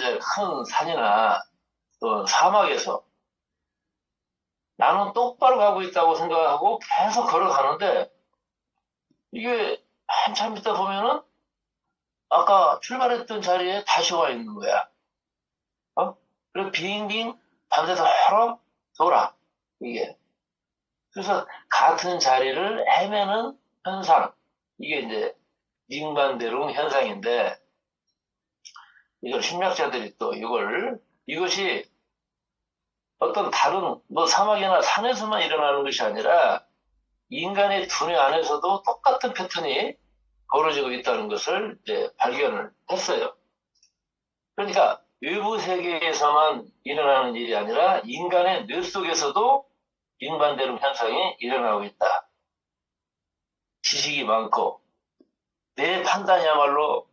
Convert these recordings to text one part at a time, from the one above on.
이제 큰 산이나 또 사막에서 나는 똑바로 가고 있다고 생각하고 계속 걸어가는데 이게 한참 있다 보면은 아까 출발했던 자리에 다시 와 있는 거야. 어? 그리고 빙빙 밤새도록 돌아. 이게. 그래서 같은 자리를 헤매는 현상. 이게 이제 링반대롱 현상인데 이걸 심리학자들이 또 이것이 어떤 다른 뭐 사막이나 산에서만 일어나는 것이 아니라 인간의 두뇌 안에서도 똑같은 패턴이 벌어지고 있다는 것을 이제 발견을 했어요. 그러니까 외부 세계에서만 일어나는 일이 아니라 인간의 뇌 속에서도 링반대롱 현상이 일어나고 있다. 지식이 많고 내 판단이야말로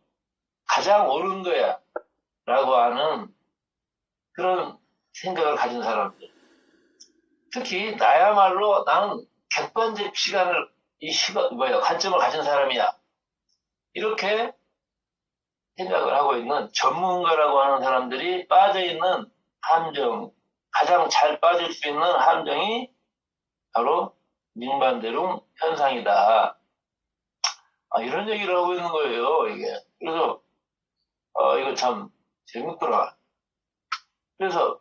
가장 옳은 거야 라고 하는 그런 생각을 가진 사람들. 특히 나야말로 나는 객관적 시간을 관점을 가진 사람이야. 이렇게 생각을 하고 있는 전문가라고 하는 사람들이 빠져있는 함정, 가장 잘 빠질 수 있는 함정이 바로 링반대롱 현상이다. 이런 얘기를 하고 있는 거예요, 이게. 그래서, 이거 참 재밌더라. 그래서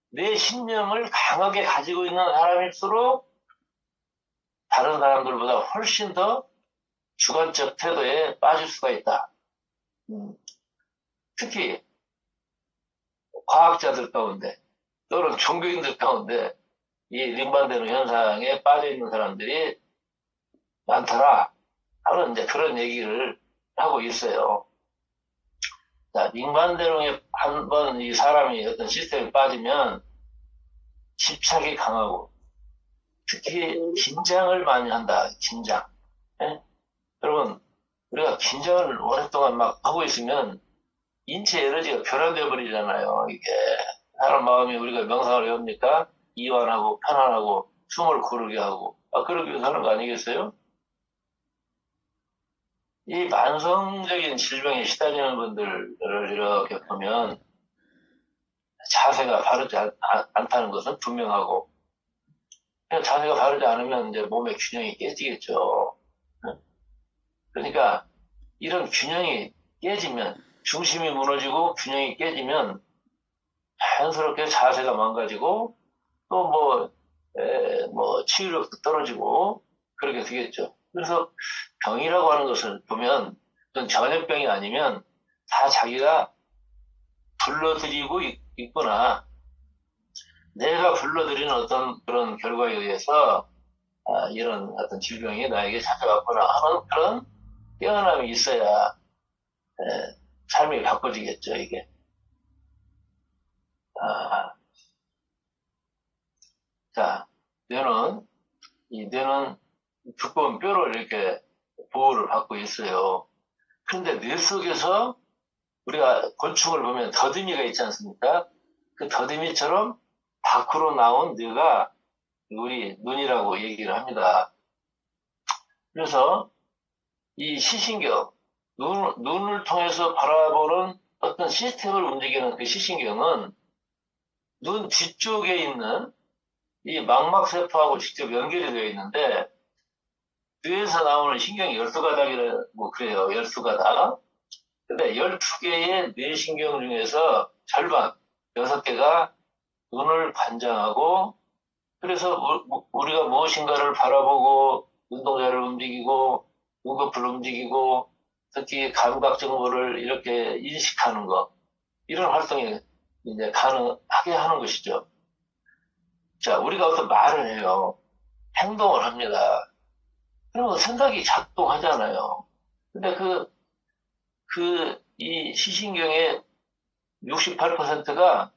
내 신념을 강하게 가지고 있는 사람일수록 다른 사람들보다 훨씬 더 주관적 태도에 빠질 수가 있다. 특히 과학자들 가운데 또는 종교인들 가운데 이 링반대롱 현상에 빠져 있는 사람들이 많더라 하는 이제 그런 얘기를 하고 있어요. 자, 링반대롱에 한번 이 사람이 어떤 시스템에 빠지면 집착이 강하고 특히 긴장을 많이 한다. 긴장. 예? 여러분 우리가 긴장을 오랫동안 막 하고 있으면 인체 에너지가 변화되어 버리잖아요. 이게 사람 마음이 우리가 명상을 외웁니까? 이완하고 편안하고 숨을 고르게 하고 그러기 위해서 하는 거 아니겠어요? 이 만성적인 질병에 시달리는 분들을 이렇게 보면 자세가 바르지 않다는 것은 분명하고 자세가 바르지 않으면 이제 몸의 균형이 깨지겠죠. 그러니까 이런 균형이 깨지면 중심이 무너지고 균형이 깨지면 자연스럽게 자세가 망가지고 또 치유력도 떨어지고 그렇게 되겠죠. 그래서 병이라고 하는 것을 보면 그건 전염병이 아니면 다 자기가 불러들이고 있구나. 내가 불러들이는 어떤 그런 결과에 의해서 이런 어떤 질병이 나에게 찾아왔구나 하는 그런 깨어남이 있어야 삶이 바꿔지겠죠, 이게. 자, 뇌는 두꺼운 뼈로 이렇게 보호를 받고 있어요. 그런데 뇌 속에서 우리가 곤충을 보면 더듬이가 있지 않습니까? 그 더듬이처럼 밖으로 나온 뇌가 우리 눈이라고 얘기를 합니다. 그래서 이 시신경, 눈을 통해서 바라보는 어떤 시스템을 움직이는 그 시신경은 눈 뒤쪽에 있는 이 망막세포하고 직접 연결이 되어 있는데 뇌에서 나오는 신경이 12가닥이라고 그래요. 12가닥. 근데 12개의 뇌신경 중에서 절반, 6개가 눈을 관장하고 그래서 우리가 무엇인가를 바라보고 눈동자를 움직이고 눈꺼풀을 움직이고 특히 감각 정보를 이렇게 인식하는 것 이런 활동이 이제 가능하게 하는 것이죠. 자, 우리가 어떤 말을 해요. 행동을 합니다. 그러면 생각이 작동하잖아요. 근데 이 시신경의 68%가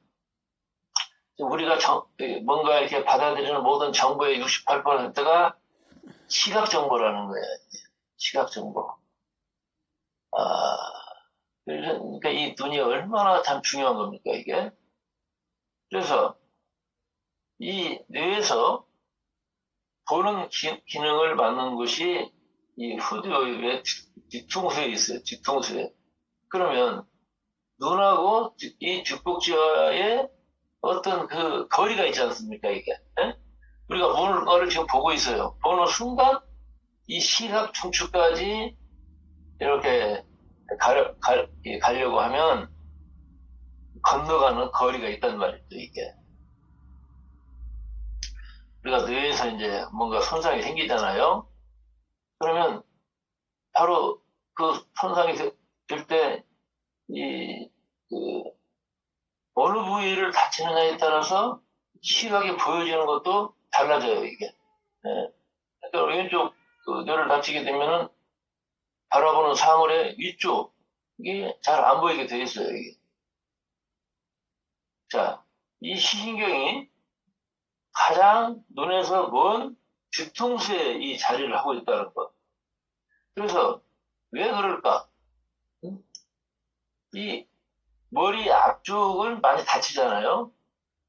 우리가 뭔가 이렇게 받아들이는 모든 정보의 68%가 시각 정보라는 거예요. 시각 정보. 그러니까 이 눈이 얼마나 참 중요한 겁니까, 이게? 그래서 이 뇌에서 보는 기능을 맡는 것이 이 후두의 뒤통수에 있어요. 뒤통수에. 그러면 눈하고 이 죽복지와의 어떤 그 거리가 있지 않습니까, 이게? 예? 우리가 뭔가를 지금 보고 있어요. 보는 순간 이 시각 중추까지 이렇게 가려고 하면 건너가는 거리가 있단 말이죠, 이게. 우리가 뇌에서 이제 뭔가 손상이 생기잖아요. 그러면 바로 그 손상이 될 때, 그, 어느 부위를 다치느냐에 따라서 시각이 보여지는 것도 달라져요, 이게. 예. 그러니까 왼쪽 그 뇌를 다치게 되면은 바라보는 사물의 위쪽이 잘 안 보이게 돼 있어요, 이게. 자, 이 시신경이 가장 눈에서 먼 뒤통수에 이 자리를 하고 있다는 것. 그래서 왜 그럴까? 이 머리 앞쪽을 많이 다치잖아요.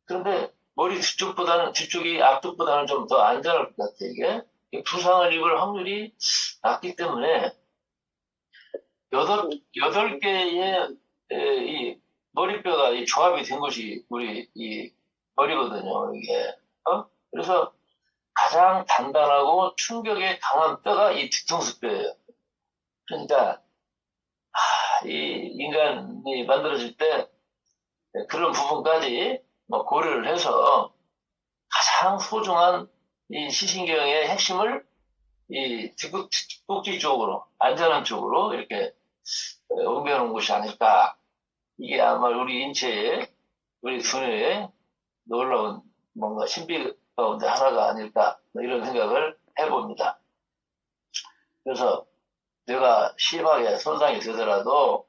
그런데 머리 뒤쪽이 앞쪽보다는 좀 더 안전할 것 같아, 이게. 부상을 입을 확률이 낮기 때문에 여덟 개의 이 머리뼈가 이 조합이 된 것이 우리 이 머리거든요, 이게. 그래서 가장 단단하고 충격에 강한 뼈가 이 뒤통수 뼈예요. 그러니까 이 인간이 만들어질 때 그런 부분까지 뭐 고려를 해서 가장 소중한 이 시신경의 핵심을 이 뒷꼭지 쪽으로, 안전한 쪽으로 이렇게 옮겨놓은 것이 아닐까. 이게 아마 우리 인체에, 우리 두뇌에 놀라운 뭔가 신비 가운데 하나가 아닐까. 뭐 이런 생각을 해봅니다. 그래서 내가 심하게 손상이 되더라도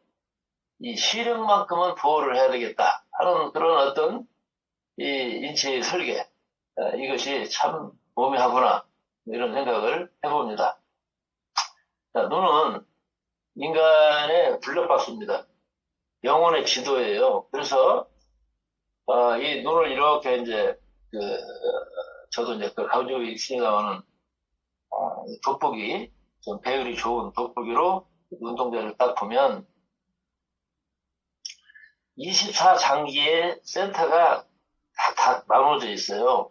이 시력만큼은 보호를 해야 되겠다 하는 그런 어떤 이 인체의 설계, 이것이 참 모묘하구나 이런 생각을 해봅니다. 자, 눈은 인간의 블랙박스입니다. 영혼의 지도예요. 그래서 이 눈을 이렇게 이제 그 저도 이제 그 가지고 있으니까는 돋보기 좀 배율이 좋은 돋보기로 눈동자를 딱 보면 24장기의 센터가 다 나눠져 있어요.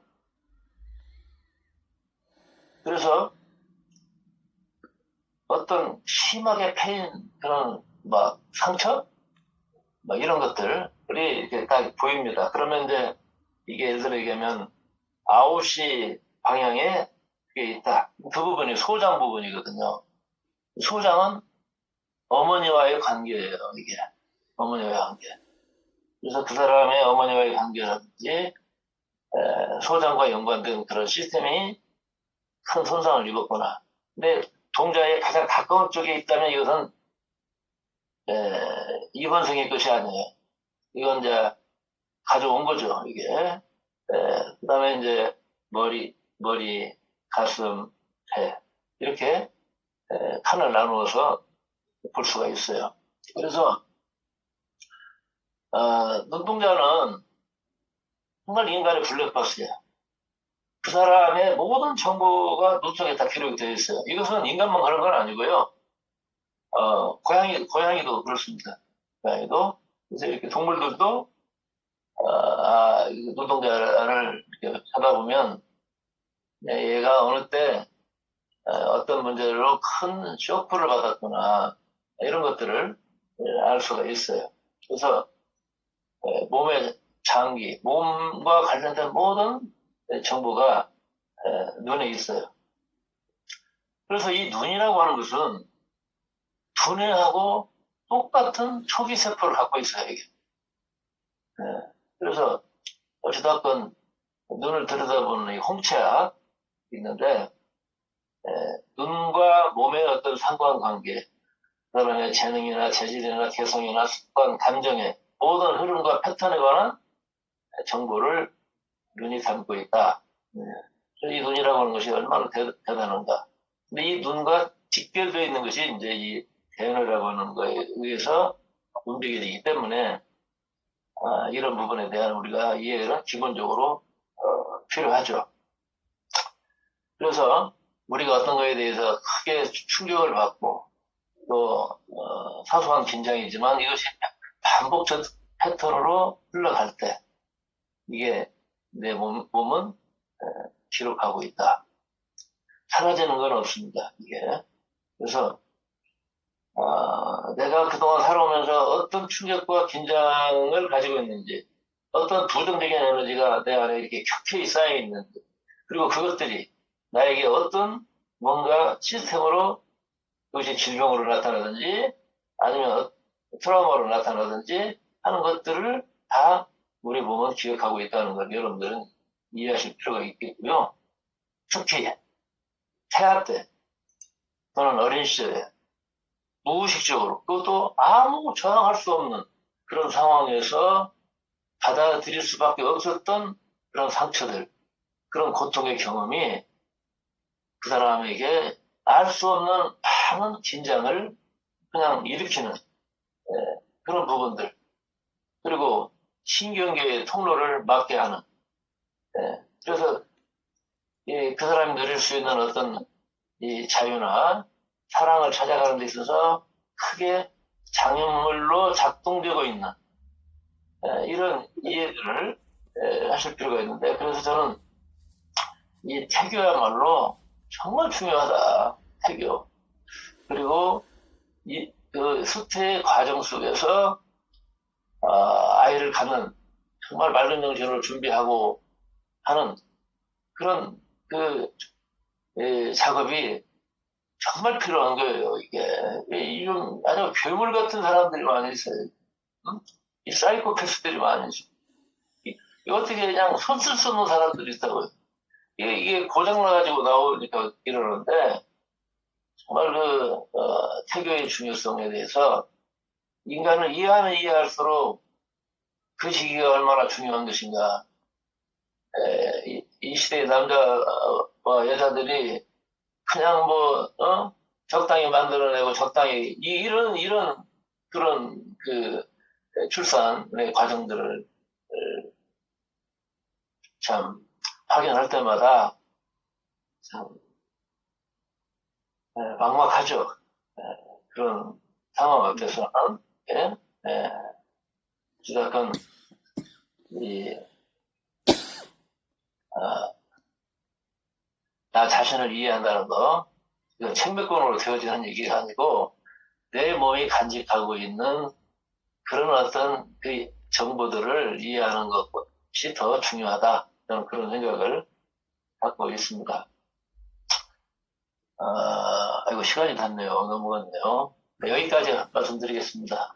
그래서 어떤 심하게 패인 그런 막 상처? 막 이런 것들이 이렇게 딱 보입니다. 그러면 이제 이게 예를 들어 얘기하면 9시 방향에 그게 있다. 그 부분이 소장 부분이거든요. 소장은 어머니와의 관계예요, 이게. 어머니와의 관계. 그래서 그 사람의 어머니와의 관계라든지 소장과 연관된 그런 시스템이 큰 손상을 입었거나. 근데 동자의 가장 가까운 쪽에 있다면 이것은 이번생의 것이 아니에요. 이건 이제 가져온 거죠, 이게. 그 다음에 이제 머리, 가슴, 배. 이렇게 칸을 나누어서 볼 수가 있어요. 그래서, 눈동자는 정말 인간의 블랙박스예요. 그 사람의 모든 정보가 눈 속에 다 기록이 되어 있어요. 이것은 인간만 그런 건 아니고요. 고양이도 그렇습니다. 고양이도. 그래서 이렇게 동물들도, 눈동자를 이렇게 찾아보면, 얘가 어느 때, 어떤 문제로 큰 쇼크를 받았구나. 이런 것들을 알 수가 있어요. 그래서, 몸의 장기, 몸과 관련된 모든 정보가 눈에 있어요. 그래서 이 눈이라고 하는 것은 두뇌하고 똑같은 초기 세포를 갖고 있어요, 이게. 그래서 어찌됐건 눈을 들여다보는 이 홍채약 있는데 눈과 몸의 어떤 상관관계, 그 다음에 재능이나 재질이나 개성이나 습관, 감정의 모든 흐름과 패턴에 관한 정보를 눈이 담고 있다. 이 눈이라고 하는 것이 얼마나 대단한가. 근데 이 눈과 직결되어 있는 것이 이제 이 대뇌라고 하는 거에 의해서 움직이게 되기 때문에 이런 부분에 대한 우리가 이해가 기본적으로 필요하죠. 그래서 우리가 어떤 거에 대해서 크게 충격을 받고 또 사소한 긴장이지만 이것이 반복적 패턴으로 흘러갈 때 이게 내 몸은 기록하고 있다. 사라지는 건 없습니다. 이게. 그래서 내가 그동안 살아오면서 어떤 충격과 긴장을 가지고 있는지, 어떤 부정적인 에너지가 내 안에 이렇게 켜켜이 쌓여 있는지, 그리고 그것들이 나에게 어떤 뭔가 시스템으로 그것이 질병으로 나타나든지, 아니면 트라우마로 나타나든지 하는 것들을 다 우리 몸은 기억하고 있다는 걸 여러분들은 이해하실 필요가 있겠고요. 특히 태아 때 또는 어린 시절에 무의식적으로 그것도 아무 저항할 수 없는 그런 상황에서 받아들일 수밖에 없었던 그런 상처들, 그런 고통의 경험이 그 사람에게 알 수 없는 많은 긴장을 그냥 일으키는 그런 부분들, 그리고 신경계의 통로를 막게 하는, 그래서 그 사람이 누릴 수 있는 어떤 이 자유나 사랑을 찾아가는 데 있어서 크게 장애물로 작동되고 있는 이런 이해들을 하실 필요가 있는데, 그래서 저는 이 태교야말로 정말 중요하다. 태교. 그리고 그 수태의 과정 속에서 아이를 갖는 정말 맑은 정신으로 준비하고 하는 그런 그 작업이 정말 필요한 거예요. 이게 이런 아주 괴물 같은 사람들이 많이 있어요. 응? 이 사이코패스들이 많이 있어요. 어떻게 그냥 손 쓸 수 없는 사람들이 있다고요. 이게 고장나가지고 나오니까 이러는데, 정말 태교의 중요성에 대해서 인간을 이해하면 이해할수록 그 시기가 얼마나 중요한 것인가. 이 시대의 남자와 여자들이 그냥 적당히 만들어내고 적당히, 이런 그런 출산의 과정들을 참 확인할 때마다 참 막막하죠. 그런 상황 앞에서는 예? 예. 약간 나 자신을 이해한다는 거, 이건 책매권으로 되어지는 얘기가 아니고 내 몸이 간직하고 있는 그런 어떤 그 정보들을 이해하는 것이 더 중요하다. 저는 그런 생각을 갖고 있습니다. 아이고, 시간이 닿네요. 넘어갔네요. 여기까지 말씀드리겠습니다.